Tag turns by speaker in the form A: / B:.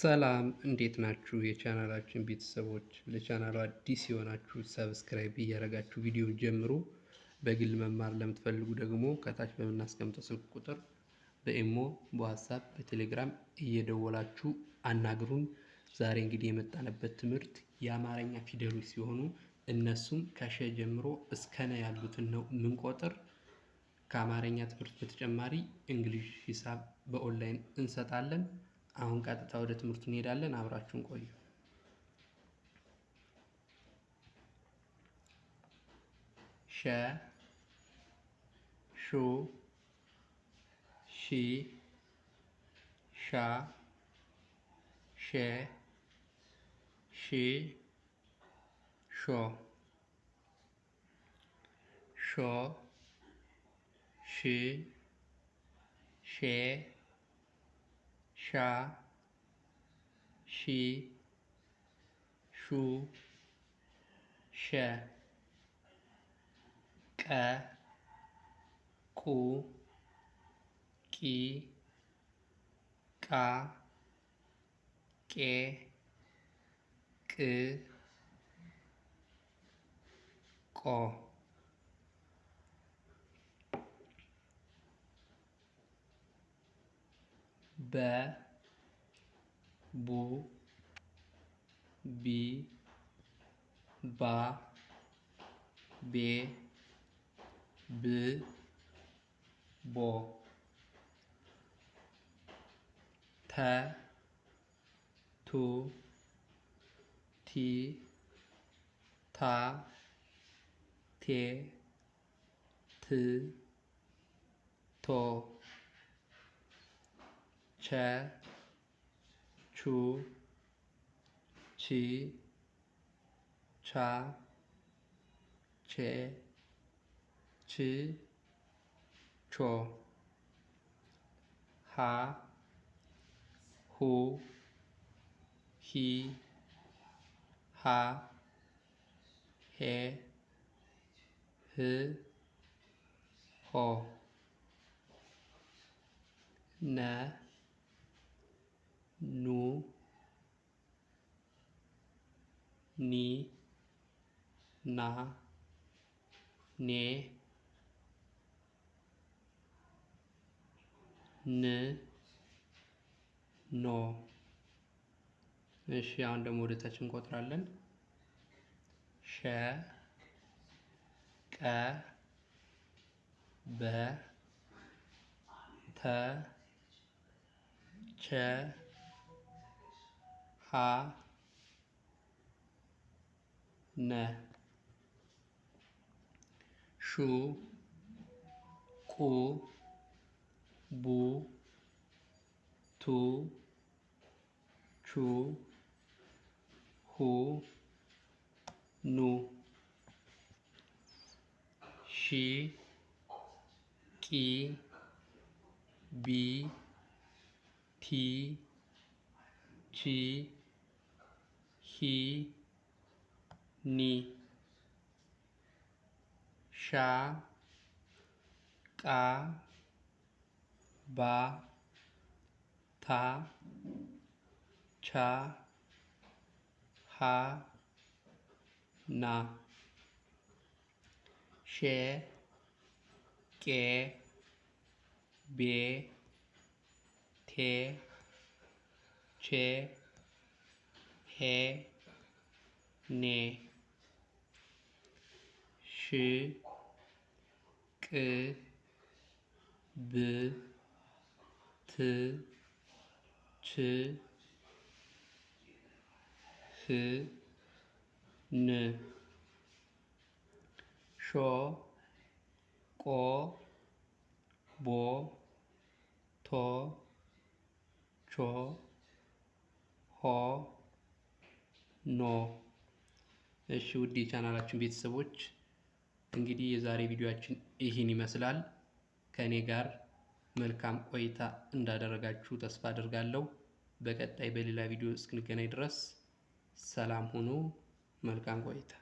A: ሰላም እንዴት ናችሁ? የቻናላችን ቤተሰቦች፣ ለቻናሉ አዲስ የሆናችሁ ሰብስክራይብ እያደረጋችሁ ቪዲዮን ጀምሩ። በግል መማር ለምትፈልጉ ደግሞ ከታች በምናስቀምጠው ስልክ ቁጥር በኢሞ፣ በዋትስአፕ፣ በቴሌግራም እየደወላችሁ አናግሩን። ዛሬ እንግዲህ የመጣንበት ትምህርት የአማርኛ ፊደሎች ሲሆኑ እነሱም ከሸ ጀምሮ እስከ ነ ያሉትን ነው የምንቆጥር። ከአማርኛ ትምህርት በተጨማሪ እንግሊዝ፣ ሂሳብ በኦንላይን እንሰጣለን። አሁን ቀጥታ ወደ ትምህርቱ እንሄዳለን። አብራችሁን ቆዩ። ሸ፣ ሹ፣ ሺ፣ ሻ፣ ሼ፣ ሺ፣ ሾ፣ ሾ፣ ሺ፣ ሼ፣ ሻ፣ ሺ፣ ሹ፣ ሸ፣ ቀ፣ ቁ፣ ቂ፣ ቃ፣ ቄ፣ ቅ፣ ቆ። በ፣ ቡ፣ ቢ፣ ባ፣ ቤ፣ ብ፣ ቦ። ተ፣ ቱ፣ ቲ፣ ታ፣ ቴ፣ ት፣ ቶ። ቸ፣ ቹ፣ ቺ፣ ቻ፣ ቼ፣ ች፣ ቾ። ሀ፣ ሁ፣ ሂ፣ ሃ፣ ሄ፣ ህ፣ ሆ። ነ፣ ኑ፣ ኒ፣ ና፣ ኔ፣ ን፣ ኖ። እሺ አሁን ደግሞ ወደ ታች እንቆጥራለን። ሸ፣ ቀ፣ በ፣ ተ፣ ቸ፣ ሀ፣ ነ። ሹ፣ ቁ፣ ቡ፣ ቱ፣ ቹ፣ ሁ፣ ኑ። ሺ፣ ቂ፣ ቢ፣ ቲ፣ ቺ፣ ሂ፣ ኒ። ሻ፣ ቃ፣ ባ፣ ታ፣ ቻ፣ ሀ፣ ና። ሼ፣ ቄ፣ ቤ፣ ቴ፣ ቼ፣ ሄ፣ ኔ። ሽ፣ ቅ፣ ብ፣ ት፣ ች፣ ህ፣ ን። ሾ፣ ቆ፣ ቦ፣ ቶ፣ ቾ፣ ሆ፣ ኖ። እሺ ውድ የቻናላችን ቤተሰቦች እንግዲህ የዛሬ ቪዲዮአችን ይህን ይመስላል። ከኔ ጋር መልካም ቆይታ እንዳደረጋችሁ ተስፋ አድርጋለሁ። በቀጣይ በሌላ ቪዲዮ እስክንገናኝ ድረስ ሰላም ሁኑ። መልካም ቆይታ